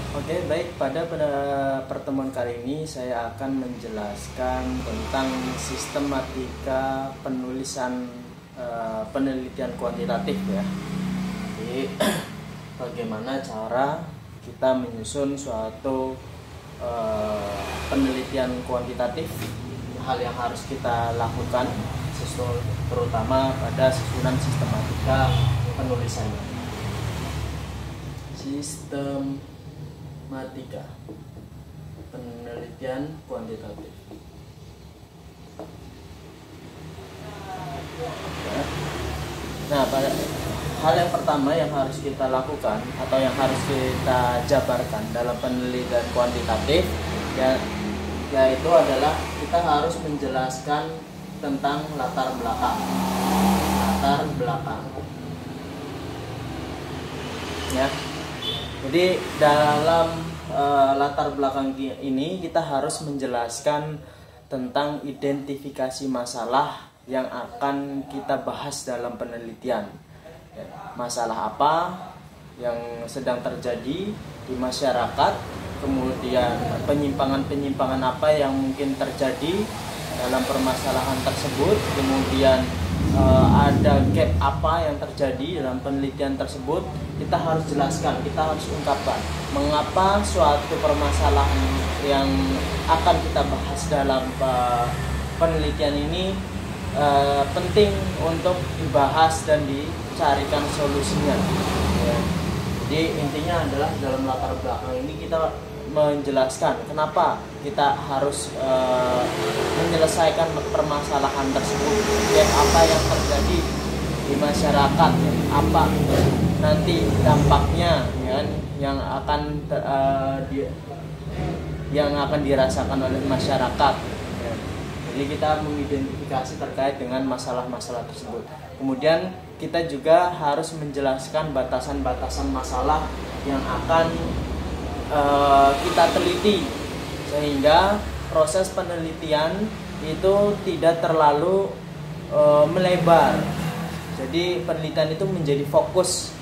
Oke, baik. Pada pertemuan kali ini saya akan menjelaskan tentang sistematika penulisan penelitian kuantitatif ya. Jadi bagaimana cara kita menyusun suatu penelitian kuantitatif, hal yang harus kita lakukan terutama pada susunan sistematika penulisannya. Sistematika penelitian kuantitatif. Nah, pada hal yang pertama yang harus kita lakukan atau yang harus kita jabarkan dalam penelitian kuantitatif yaitu adalah kita harus menjelaskan tentang latar belakang. Ya. Jadi dalam latar belakang ini kita harus menjelaskan tentang identifikasi masalah yang akan kita bahas dalam penelitian. Ya, masalah apa yang sedang terjadi di masyarakat, kemudian penyimpangan-penyimpangan apa yang mungkin terjadi dalam permasalahan tersebut, kemudian ada gap apa yang terjadi dalam penelitian tersebut. Kita harus jelaskan, kita harus ungkapkan mengapa suatu permasalahan yang akan kita bahas dalam penelitian ini penting untuk dibahas dan dicarikan solusinya ya. Jadi intinya adalah dalam latar belakang ini kita menjelaskan kenapa kita harus menyelesaikan permasalahan tersebut, dan apa yang terjadi di masyarakat, apa nanti dampaknya ya, yang akan dirasakan oleh masyarakat ya. Jadi kita mengidentifikasi terkait dengan masalah-masalah tersebut. Kemudian kita juga harus menjelaskan batasan-batasan masalah yang akan kita teliti, sehingga proses penelitian itu tidak terlalu melebar. Jadi penelitian itu menjadi fokus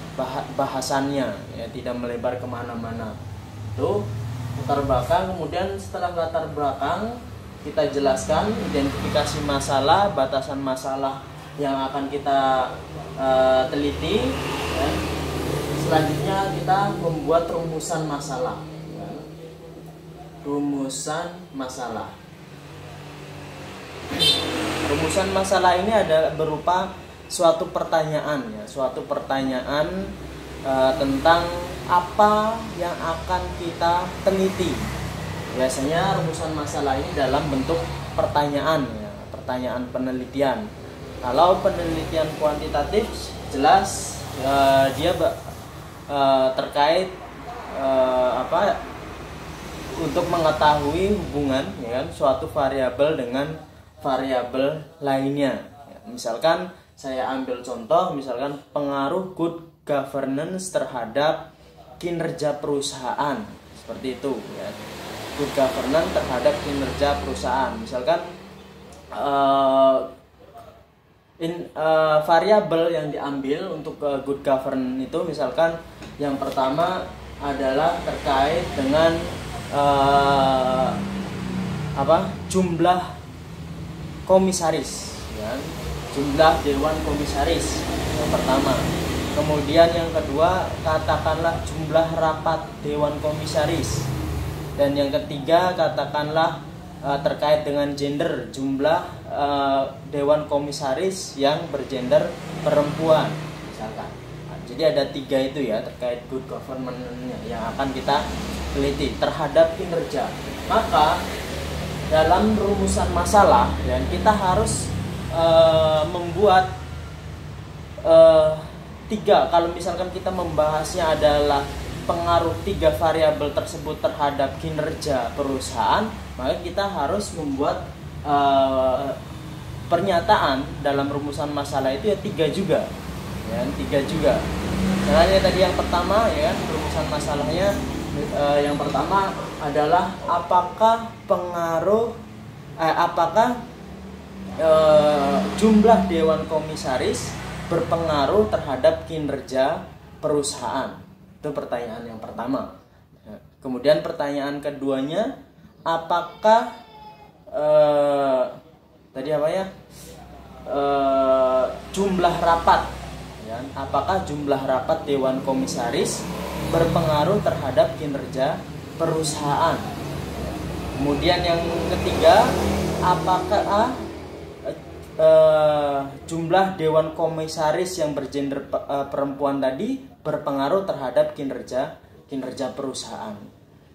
bahasannya ya, tidak melebar kemana-mana. Itu latar belakang. Kemudian setelah latar belakang kita jelaskan identifikasi masalah, batasan masalah yang akan kita teliti ya. Selanjutnya kita membuat rumusan masalah. Rumusan masalah ini adalah berupa suatu pertanyaan ya, tentang apa yang akan kita teliti. Biasanya rumusan masalah ini dalam bentuk pertanyaan ya, pertanyaan penelitian. Kalau penelitian kuantitatif jelas dia terkait untuk mengetahui hubungan ya kan, suatu variabel dengan variabel lainnya ya. Misalkan saya ambil contoh, misalkan pengaruh good governance terhadap kinerja perusahaan, seperti itu ya. Good governance terhadap kinerja perusahaan, misalkan variabel yang diambil untuk good governance itu, misalkan yang pertama adalah terkait dengan jumlah komisaris ya, jumlah dewan komisaris yang pertama. Kemudian yang kedua katakanlah jumlah rapat dewan komisaris, dan yang ketiga katakanlah terkait dengan gender, jumlah dewan komisaris yang bergender perempuan misalkan. Nah, jadi ada 3 itu ya terkait good governance-nya yang akan kita teliti terhadap kinerja. Maka dalam rumusan masalah dan kita harus membuat 3, kalau misalkan kita membahasnya adalah pengaruh 3 variabel tersebut terhadap kinerja perusahaan, maka kita harus membuat pernyataan dalam rumusan masalah itu ya 3 juga ya, 3 juga. Caranya tadi yang pertama ya, rumusan masalahnya yang pertama adalah apakah jumlah dewan komisaris berpengaruh terhadap kinerja perusahaan. Itu pertanyaan yang pertama. Kemudian pertanyaan keduanya, apakah tadi apa ya? Jumlah rapat, ya, apakah jumlah rapat Dewan Komisaris berpengaruh terhadap kinerja perusahaan? Kemudian yang ketiga, apakah jumlah Dewan Komisaris yang bergender perempuan tadi berpengaruh terhadap kinerja perusahaan?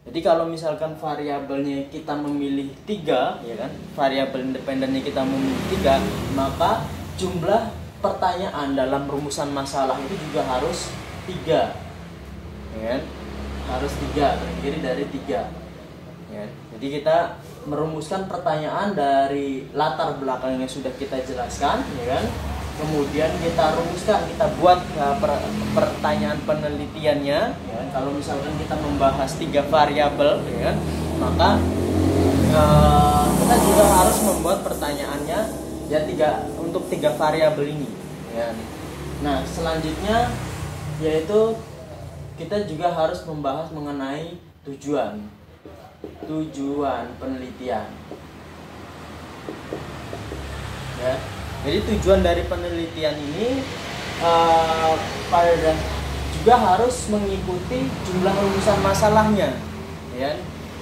Jadi kalau misalkan variabelnya kita memilih 3, ya kan, variabel independennya kita memilih 3, maka jumlah pertanyaan dalam rumusan masalah itu juga harus 3, ya kan? Harus 3, terdiri dari 3, ya. Jadi kita merumuskan pertanyaan dari latar belakang yang sudah kita jelaskan, ya kan? Kemudian kita rumuskan, kita buat pertanyaan penelitiannya, ya. Kalau misalkan kita membahas 3 variabel, ya kan, maka kita juga harus membuat pertanyaannya ya untuk 3 variabel ini, ya. Nah, selanjutnya yaitu kita juga harus membahas mengenai tujuan penelitian, ya. Jadi tujuan dari penelitian ini juga harus mengikuti jumlah rumusan masalahnya, ya.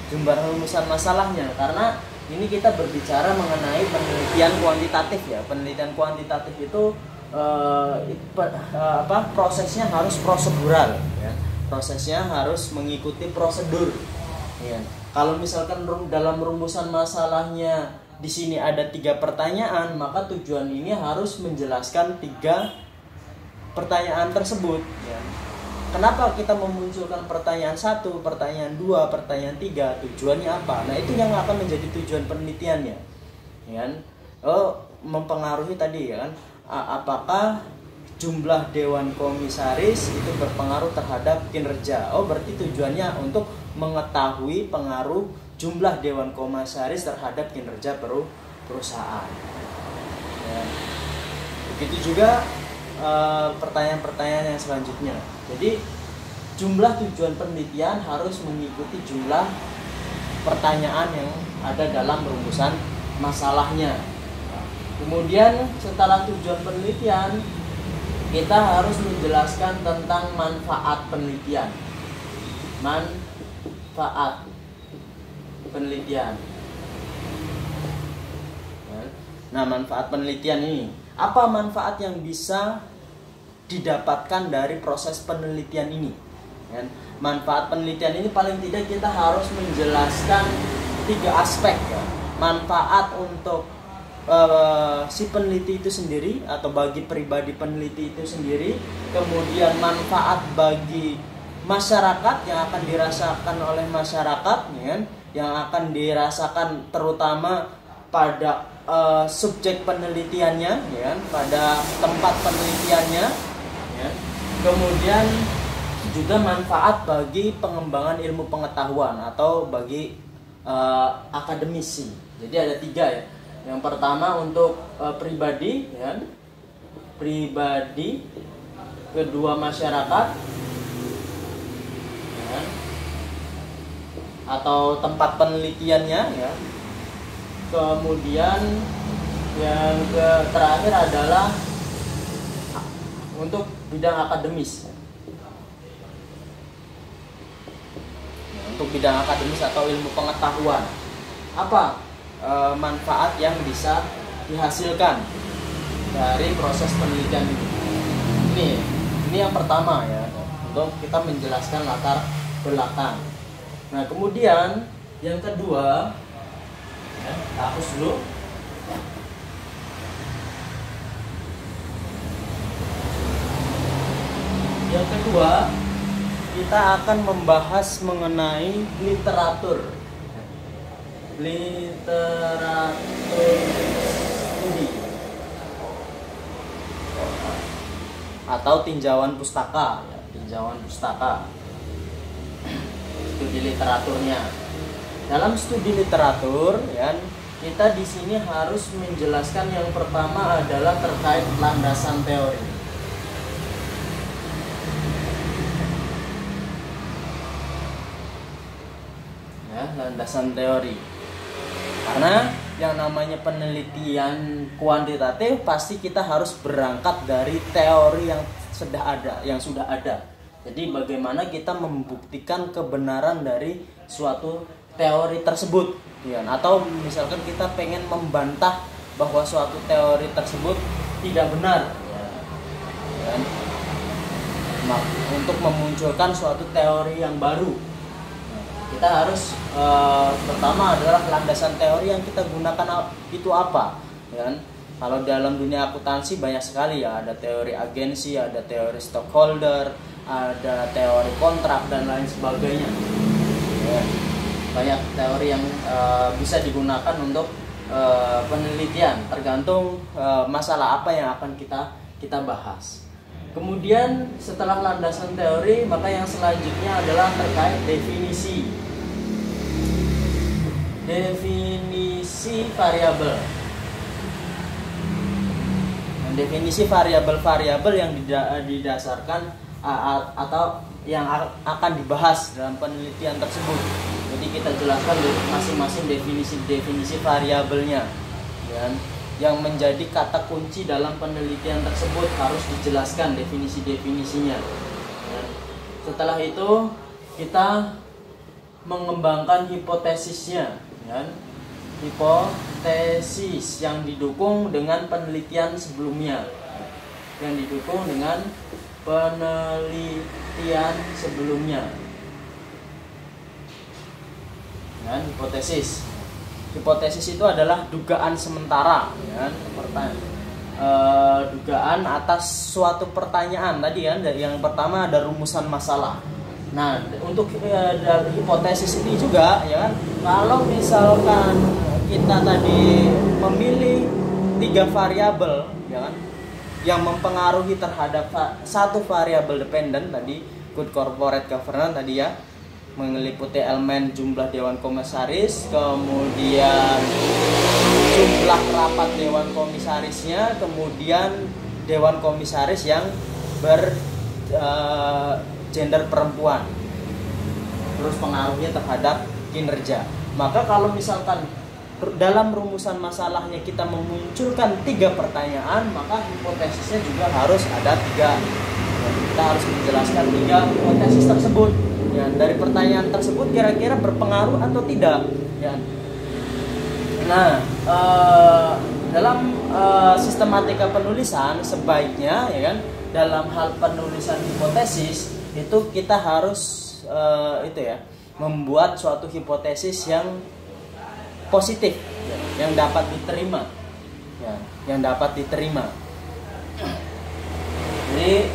Jumlah rumusan masalahnya, karena ini kita berbicara mengenai penelitian kuantitatif, ya. Penelitian kuantitatif itu prosesnya harus prosedural, ya. Prosesnya harus mengikuti prosedur, ya. Kalau misalkan dalam rumusan masalahnya di sini ada 3 pertanyaan, maka tujuan ini harus menjelaskan 3 pertanyaan tersebut, ya. Kenapa kita memunculkan pertanyaan 1, pertanyaan 2, pertanyaan 3? Tujuannya apa? Nah, itu yang akan menjadi tujuan penelitiannya, ya kan? Mempengaruhi tadi, ya kan? Apakah jumlah Dewan Komisaris itu berpengaruh terhadap kinerja? Berarti tujuannya untuk mengetahui pengaruh jumlah Dewan Komisaris terhadap kinerja perusahaan, ya. Begitu juga pertanyaan-pertanyaan yang selanjutnya. Jadi jumlah tujuan penelitian harus mengikuti jumlah pertanyaan yang ada dalam rumusan masalahnya. Kemudian setelah tujuan penelitian, kita harus menjelaskan tentang manfaat penelitian. Manfaat penelitian. Nah, manfaat penelitian ini, apa manfaat yang bisa didapatkan dari proses penelitian ini? Manfaat penelitian ini paling tidak kita harus menjelaskan 3 aspek, ya. Manfaat untuk si peneliti itu sendiri atau bagi pribadi peneliti itu sendiri, kemudian manfaat bagi masyarakat yang akan dirasakan oleh masyarakat, ya, yang akan dirasakan terutama pada subjek penelitiannya, ya, pada tempat penelitiannya, ya. Kemudian juga manfaat bagi pengembangan ilmu pengetahuan atau bagi akademisi. Jadi ada 3, ya. Yang pertama untuk pribadi, ya, pribadi. Kedua masyarakat, ya, atau tempat penelitiannya, ya. Kemudian yang terakhir adalah untuk bidang akademis, ya. Untuk bidang akademis atau ilmu pengetahuan, apa manfaat yang bisa dihasilkan dari proses penelitian ini? Ini yang pertama, ya, untuk kita menjelaskan latar belakang. Nah, kemudian yang kedua, ya, kita hapus dulu. Yang kedua, kita akan membahas mengenai literatur studi atau tinjauan pustaka, ya, tinjauan pustaka, studi literaturnya. Dalam studi literatur, ya, kita di sini harus menjelaskan yang pertama adalah terkait landasan teori. ya, landasan teori. Karena yang namanya penelitian kuantitatif pasti kita harus berangkat dari teori yang sudah ada. Jadi bagaimana kita membuktikan kebenaran dari suatu teori tersebut, ya. Atau misalkan kita pengen membantah bahwa suatu teori tersebut tidak benar, ya. Untuk memunculkan suatu teori yang baru, kita harus pertama adalah landasan teori yang kita gunakan itu apa, ya. Kalau dalam dunia akuntansi banyak sekali, ya, ada teori agensi, ada teori stockholder, ada teori kontrak dan lain sebagainya, ya. Banyak teori yang bisa digunakan untuk penelitian, tergantung masalah apa yang akan kita bahas. Kemudian setelah landasan teori, maka yang selanjutnya adalah terkait definisi variabel. Definisi variabel-variabel yang didasarkan atau yang akan dibahas dalam penelitian tersebut. Jadi kita jelaskan masing-masing definisi variabelnya, ya. Yang menjadi kata kunci dalam penelitian tersebut harus dijelaskan definisi-definisinya, ya. Setelah itu kita mengembangkan hipotesisnya, ya. Hipotesis yang didukung dengan penelitian sebelumnya, Dan hipotesis itu adalah dugaan sementara, ya. Dugaan atas suatu pertanyaan tadi, kan. Yang pertama ada rumusan masalah. Nah, untuk hipotesis ini juga, ya kan, kalau misalkan kita tadi memilih 3 variabel, ya kan, yang mempengaruhi terhadap satu variabel dependen tadi, good corporate governance tadi, ya, meliputi elemen jumlah dewan komisaris, kemudian jumlah rapat dewan komisarisnya, kemudian dewan komisaris yang gender perempuan, terus pengaruhnya terhadap kinerja. Maka kalau misalkan dalam rumusan masalahnya kita memunculkan 3 pertanyaan, maka hipotesisnya juga harus ada 3. Kita harus menjelaskan 3 hipotesis tersebut, ya. Dari pertanyaan tersebut kira-kira berpengaruh atau tidak, ya. Nah, dalam sistematika penulisan sebaiknya, ya kan, dalam hal penulisan hipotesis itu kita harus membuat suatu hipotesis yang positif, ya, yang dapat diterima, ya, Jadi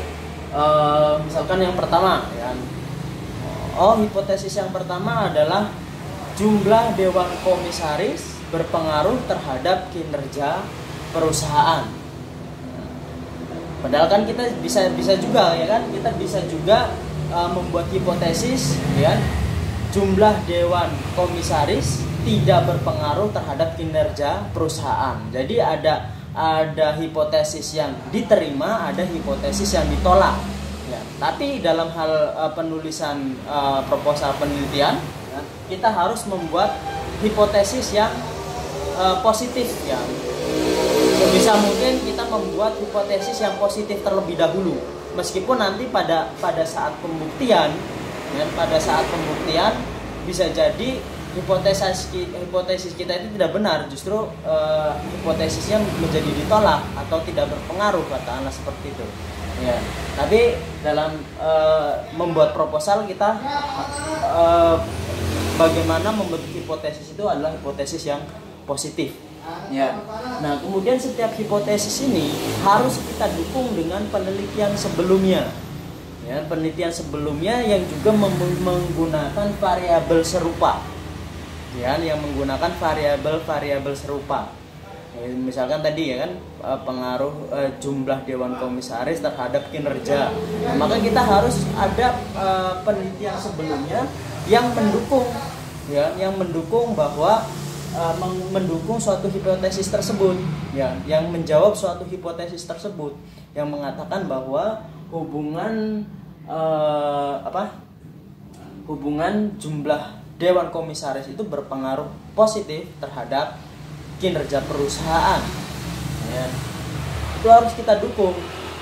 misalkan yang pertama, ya, hipotesis yang pertama adalah jumlah dewan komisaris berpengaruh terhadap kinerja perusahaan. Padahal kan kita bisa juga, ya kan, kita bisa juga membuat hipotesis, ya, jumlah dewan komisaris tidak berpengaruh terhadap kinerja perusahaan. Jadi ada hipotesis yang diterima, ada hipotesis yang ditolak, ya. Tapi dalam hal penulisan proposal penelitian, ya, kita harus membuat hipotesis yang positif, ya. Sebisa mungkin kita membuat hipotesis yang positif terlebih dahulu, meskipun nanti pada saat pembuktian, ya, bisa jadi hipotesis kita itu tidak benar, justru hipotesisnya menjadi ditolak atau tidak berpengaruh, katakanlah seperti itu, ya. Tapi dalam membuat proposal kita bagaimana membentuk hipotesis itu adalah hipotesis yang positif, ya. Nah, kemudian setiap hipotesis ini harus kita dukung dengan penelitian sebelumnya, ya, yang juga menggunakan variabel serupa, ya, serupa. Ya, misalkan tadi, ya kan, pengaruh jumlah dewan komisaris terhadap kinerja. Nah, maka kita harus ada penelitian sebelumnya yang mendukung, ya, bahwa mendukung suatu hipotesis tersebut, ya, yang menjawab suatu hipotesis tersebut, yang mengatakan bahwa hubungan jumlah Dewan Komisaris itu berpengaruh positif terhadap kinerja perusahaan, ya. Itu harus kita dukung.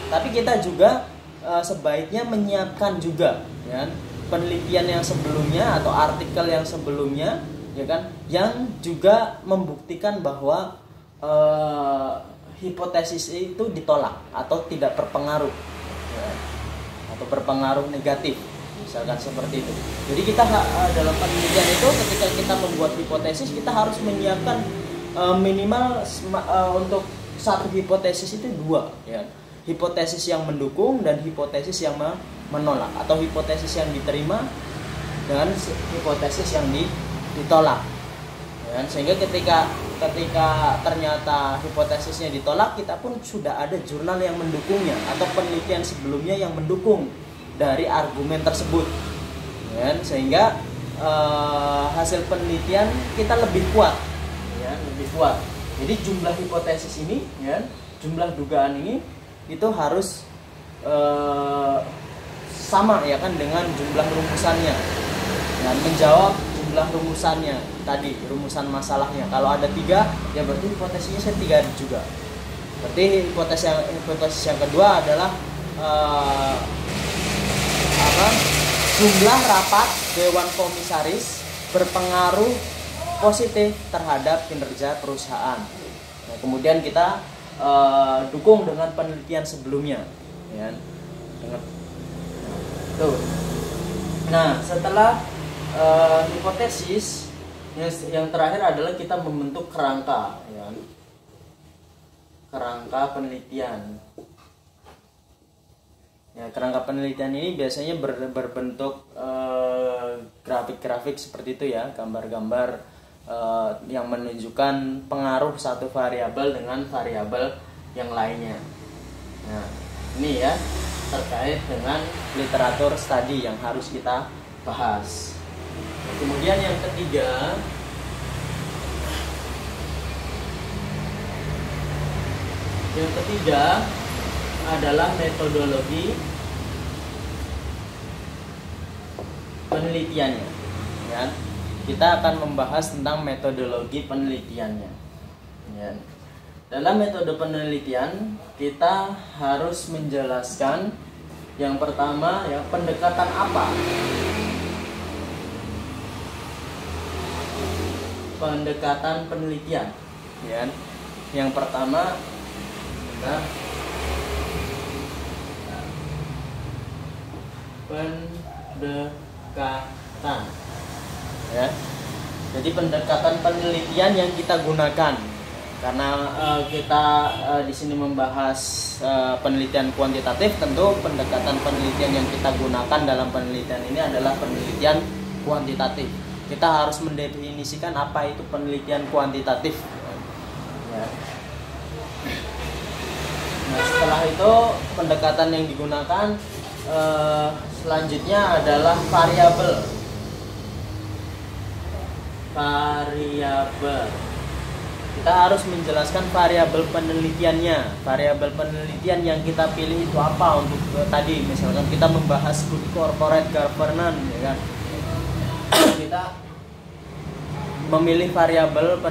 Tapi kita juga sebaiknya menyiapkan juga, ya, penelitian yang sebelumnya atau artikel yang sebelumnya, ya kan, yang juga membuktikan bahwa hipotesis itu ditolak atau tidak berpengaruh, ya, atau berpengaruh negatif, misalkan seperti itu. Jadi kita dalam penelitian itu ketika kita membuat hipotesis, kita harus menyiapkan minimal untuk satu hipotesis itu dua, ya, hipotesis yang mendukung dan hipotesis yang menolak, atau hipotesis yang diterima dengan hipotesis yang ditolak, ya. Sehingga ketika ternyata hipotesisnya ditolak, kita pun sudah ada jurnal yang mendukungnya atau penelitian sebelumnya yang mendukung dari argumen tersebut, ya. Sehingga hasil penelitian kita lebih kuat, ya, lebih kuat. Jadi jumlah hipotesis ini, ya, jumlah dugaan ini itu harus sama, ya kan, dengan jumlah rumusannya, dan menjawab jumlah rumusannya tadi, rumusan masalahnya. Kalau ada 3, ya berarti hipotesisnya saya 3 juga. Berarti hipotesis yang kedua adalah jumlah rapat Dewan Komisaris berpengaruh positif terhadap kinerja perusahaan. Nah, kemudian kita dukung dengan penelitian sebelumnya, ya. Tuh. Nah, setelah hipotesis, yang terakhir adalah kita membentuk kerangka, ya. Kerangka penelitian. Ya, kerangka penelitian ini biasanya berbentuk grafik-grafik seperti itu, ya, gambar-gambar yang menunjukkan pengaruh satu variabel dengan variabel yang lainnya. Nah, ini, ya, terkait dengan literatur studi yang harus kita bahas. Nah, kemudian yang ketiga, adalah metodologi penelitiannya, ya. Kita akan membahas tentang metodologi penelitiannya, ya. Dalam metode penelitian kita harus menjelaskan yang pertama, ya, pendekatan apa? Pendekatan penelitian, ya. Yang pertama, pendekatan, ya. Jadi pendekatan penelitian yang kita gunakan, karena kita di sini membahas penelitian kuantitatif, tentu pendekatan penelitian yang kita gunakan dalam penelitian ini adalah penelitian kuantitatif. Kita harus mendefinisikan apa itu penelitian kuantitatif, ya. Nah, setelah itu pendekatan yang digunakan selanjutnya adalah variabel. Kita harus menjelaskan variabel penelitiannya. Variabel penelitian yang kita pilih itu apa untuk tadi, misalkan kita membahas good corporate governance, ya kan. Kita memilih variabel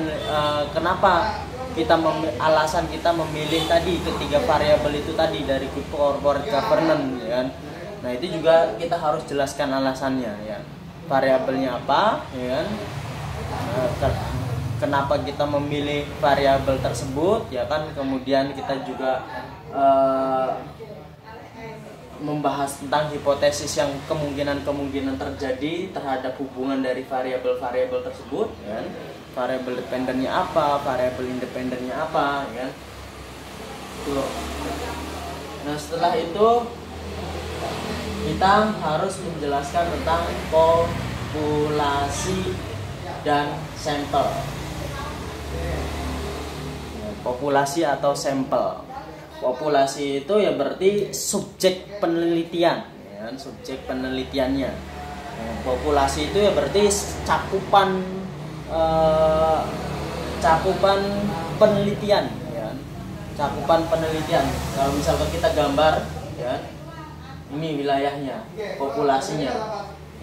kenapa kita alasan kita memilih tadi ketiga variabel itu tadi dari good corporate governance, ya kan. Nah, itu juga kita harus jelaskan alasannya, ya. Variabelnya apa, ya kan. Kenapa kita memilih variabel tersebut, ya kan. Kemudian kita juga membahas tentang hipotesis yang kemungkinan terjadi terhadap hubungan dari variabel-variabel tersebut, ya kan. Variabel dependennya apa, variabel independennya apa, ya. Tuh. Nah, setelah itu kita harus menjelaskan tentang populasi dan sampel. Populasi atau sampel. Populasi itu, ya, berarti subjek penelitian, ya, subjek penelitiannya. Populasi itu, ya, berarti cakupan penelitian, ya. Cakupan penelitian. Kalau misalkan kita gambar, ya, ini wilayahnya, populasinya.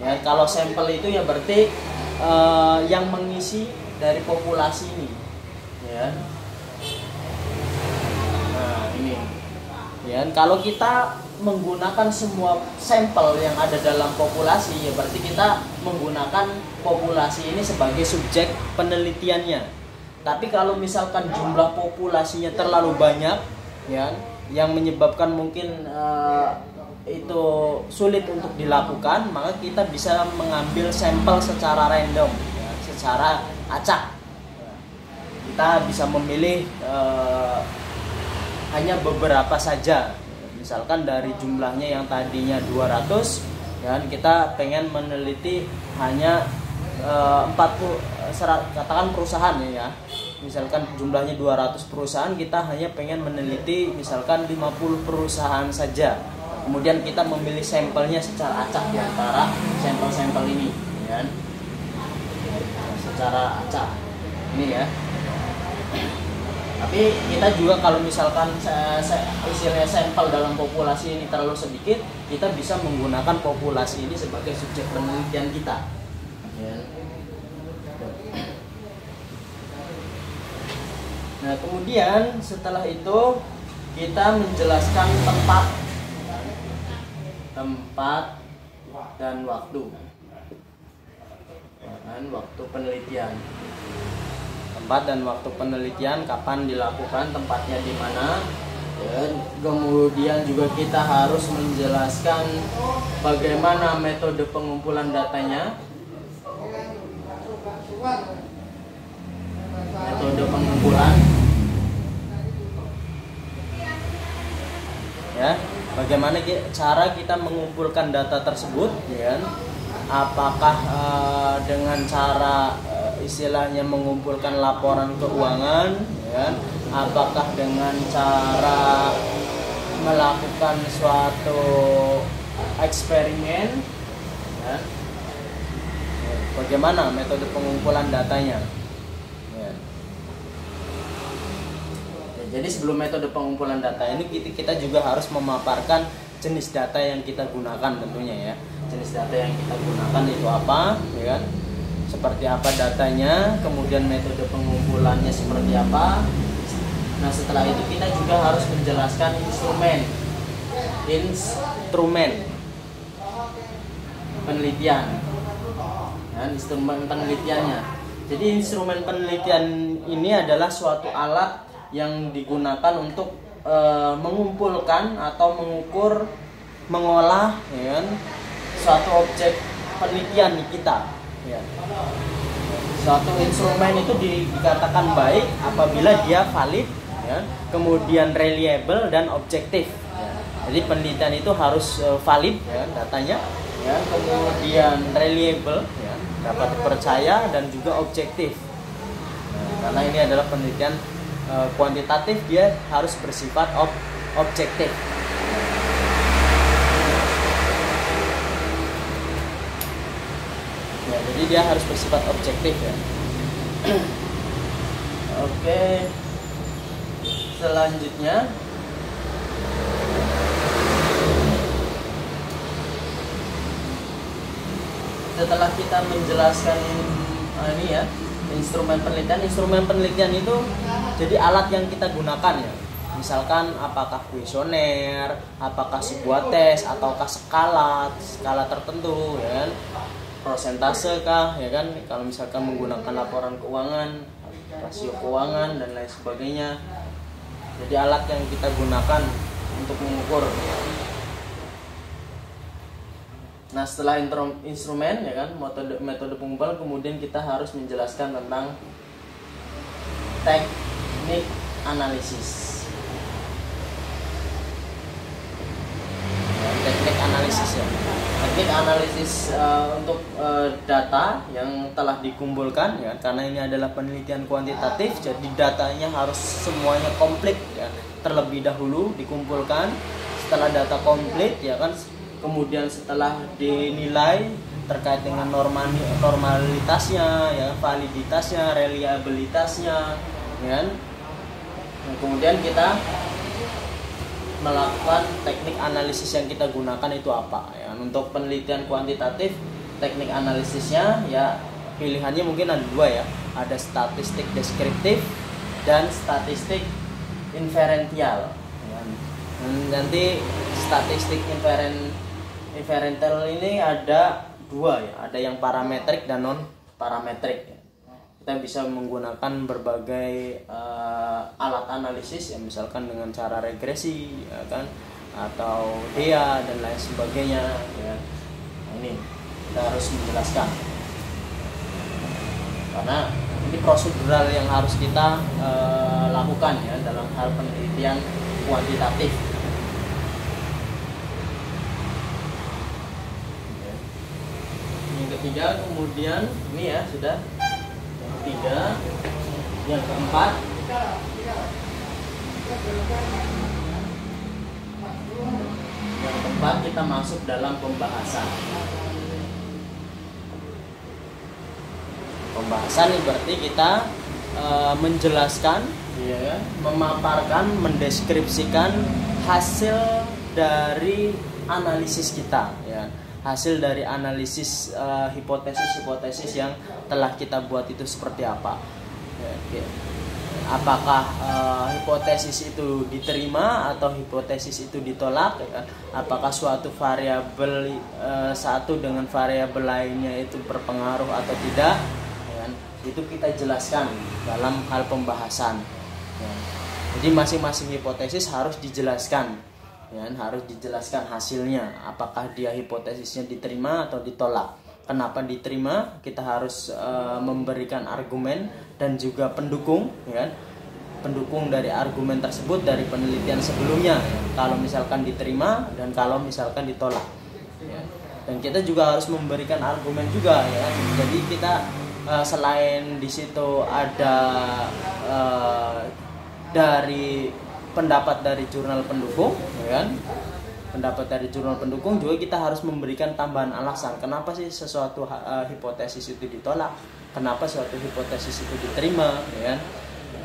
Ya, kalau sampel itu, ya, berarti yang mengisi dari populasi ini, ya. Nah ini, ya. Kalau kita menggunakan semua sampel yang ada dalam populasi, ya berarti kita menggunakan populasi ini sebagai subjek penelitiannya. Tapi kalau misalkan jumlah populasinya terlalu banyak, ya, yang menyebabkan mungkin itu sulit untuk dilakukan, maka kita bisa mengambil sampel secara random, ya, secara acak. Kita bisa memilih hanya beberapa saja. Misalkan dari jumlahnya yang tadinya 200, ya, kita pengen meneliti hanya 40, katakan perusahaan, ya. Misalkan jumlahnya 200 perusahaan, kita hanya pengen meneliti misalkan 50 perusahaan saja. Kemudian kita memilih sampelnya secara acak di antara sampel-sampel ini, ya. Secara acak. Ini, ya. Tapi kita juga kalau misalkan istilahnya sampel dalam populasi ini terlalu sedikit, kita bisa menggunakan populasi ini sebagai subjek penelitian kita, ya. Nah kemudian setelah itu kita menjelaskan tempat dan waktu, dan waktu penelitian. Tempat dan waktu penelitian, kapan dilakukan, tempatnya di mana, dan kemudian juga kita harus menjelaskan bagaimana metode pengumpulan datanya, metode pengumpulan, ya, bagaimana cara kita mengumpulkan data tersebut, ya, apakah dengan cara istilahnya mengumpulkan laporan keuangan, ya, apakah dengan cara melakukan suatu eksperimen, ya, bagaimana metode pengumpulan datanya, ya. Jadi sebelum metode pengumpulan data ini kita juga harus memaparkan jenis data yang kita gunakan tentunya, ya. Jenis data yang kita gunakan itu apa, ya kan? Seperti apa datanya, kemudian metode pengumpulannya seperti apa. Nah setelah itu kita juga harus menjelaskan instrumen penelitian, ya, instrumen penelitiannya. Jadi instrumen penelitian ini adalah suatu alat yang digunakan untuk mengumpulkan atau mengukur, mengolah, ya, suatu objek penelitian kita, ya. Suatu instrumen itu dikatakan baik apabila dia valid, ya, kemudian reliable dan objektif, ya. Jadi penelitian itu harus valid, ya, datanya, ya, kemudian reliable, ya, dapat dipercaya, dan juga objektif. Nah, karena ini adalah penelitian kuantitatif, dia harus bersifat objektif. Ya, jadi dia harus bersifat objektif, ya. Oke. Selanjutnya setelah kita menjelaskan ini, ya, instrumen penelitian itu jadi alat yang kita gunakan, ya. Misalkan apakah kuesioner, apakah sebuah tes, ataukah skala tertentu, ya kan? Prosentase kah, ya kan? Kalau misalkan menggunakan laporan keuangan, rasio keuangan, dan lain sebagainya. Jadi alat yang kita gunakan untuk mengukur. Nah setelah instrumen, ya kan, metode pengumpulan, kemudian kita harus menjelaskan tentang teknik analisis. Teknik analisis, ya. Teknik analisis untuk data yang telah dikumpulkan, ya, karena ini adalah penelitian kuantitatif, jadi datanya harus semuanya komplit, ya, terlebih dahulu dikumpulkan. Setelah data komplit, ya kan, kemudian setelah dinilai terkait dengan normalitasnya, ya, validitasnya, reliabilitasnya, ya kan? Nah, kemudian kita melakukan teknik analisis yang kita gunakan itu apa, ya. Untuk penelitian kuantitatif, teknik analisisnya, ya, pilihannya mungkin ada dua ya, ada statistik deskriptif dan statistik inferential. Nanti statistik inferential ini ada dua ya, ada yang parametrik dan non parametrik ya. Kita bisa menggunakan berbagai alat analisis ya, misalkan dengan cara regresi ya kan, atau DEA dan lain sebagainya ya. Nah, ini kita harus menjelaskan karena ini prosedural yang harus kita lakukan ya dalam hal penelitian kuantitatif. Yang ketiga kemudian ini ya sudah yang ketiga, yang keempat kita masuk dalam pembahasan. Pembahasan ini berarti kita menjelaskan, ya, memaparkan, mendeskripsikan hasil dari analisis kita, ya, hasil dari analisis hipotesis-hipotesis yang telah kita buat itu seperti apa. Ya. Apakah hipotesis itu diterima atau hipotesis itu ditolak? Ya? Apakah suatu variabel satu dengan variabel lainnya itu berpengaruh atau tidak? Ya, itu kita jelaskan dalam hal pembahasan. Ya. Jadi masing-masing hipotesis harus dijelaskan, ya, harus dijelaskan hasilnya. Apakah dia hipotesisnya diterima atau ditolak? Kenapa diterima? Kita harus memberikan argumen dan juga pendukung, ya, pendukung dari argumen tersebut dari penelitian sebelumnya. Ya. Kalau misalkan diterima dan kalau misalkan ditolak. Ya. Dan kita juga harus memberikan argumen juga, ya. Jadi kita selain di situ ada dari pendapat dari jurnal pendukung, ya kan? Pendapat dari jurnal pendukung juga kita harus memberikan tambahan alasan kenapa sih sesuatu hipotesis itu ditolak, kenapa suatu hipotesis itu diterima, ya kan?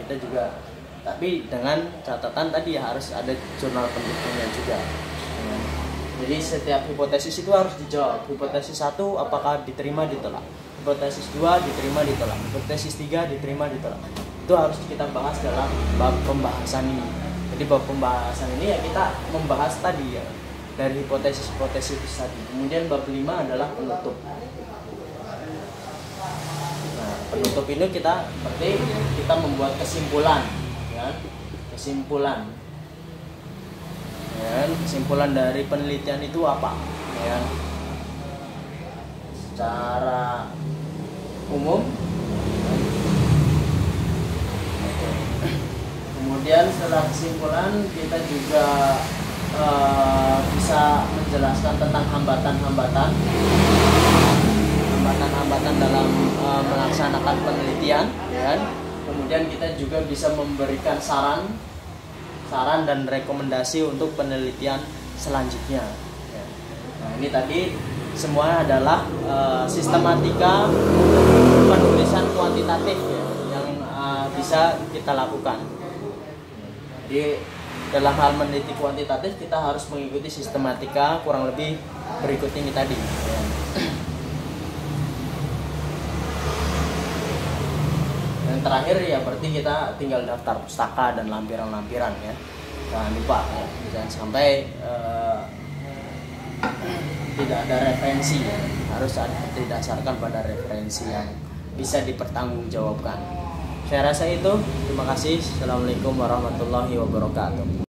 Kita juga, tapi dengan catatan tadi ya harus ada jurnal pendukungnya juga, ya. Jadi setiap hipotesis itu harus dijawab. Hipotesis 1 apakah diterima ditolak, hipotesis 2 diterima ditolak, hipotesis 3 diterima ditolak. Itu harus kita bahas dalam bab pembahasan ini. Jadi bab pembahasan ini ya kita membahas tadi ya dari hipotesis-hipotesis itu tadi. Kemudian bab 5 adalah penutup. Nah, penutup ini kita seperti kita membuat kesimpulan, ya, kesimpulan. Ya, kesimpulan dari penelitian itu apa? Ya, secara umum. Kemudian setelah kesimpulan kita juga bisa menjelaskan tentang hambatan-hambatan dalam melaksanakan penelitian, ya. Kemudian kita juga bisa memberikan saran dan rekomendasi untuk penelitian selanjutnya. Ya. Nah, ini tadi semua adalah sistematika penulisan kuantitatif, ya, yang bisa kita lakukan. Jadi dalam hal meneliti kuantitatif kita harus mengikuti sistematika kurang lebih berikut ini tadi. Yang terakhir ya berarti kita tinggal daftar pustaka dan lampiran-lampiran, ya. Jangan lupa, ya. Jangan sampai tidak ada referensi, ya. Harus didasarkan pada referensi yang bisa dipertanggungjawabkan. Saya rasa itu. Terima kasih. Assalamualaikum warahmatullahi wabarakatuh.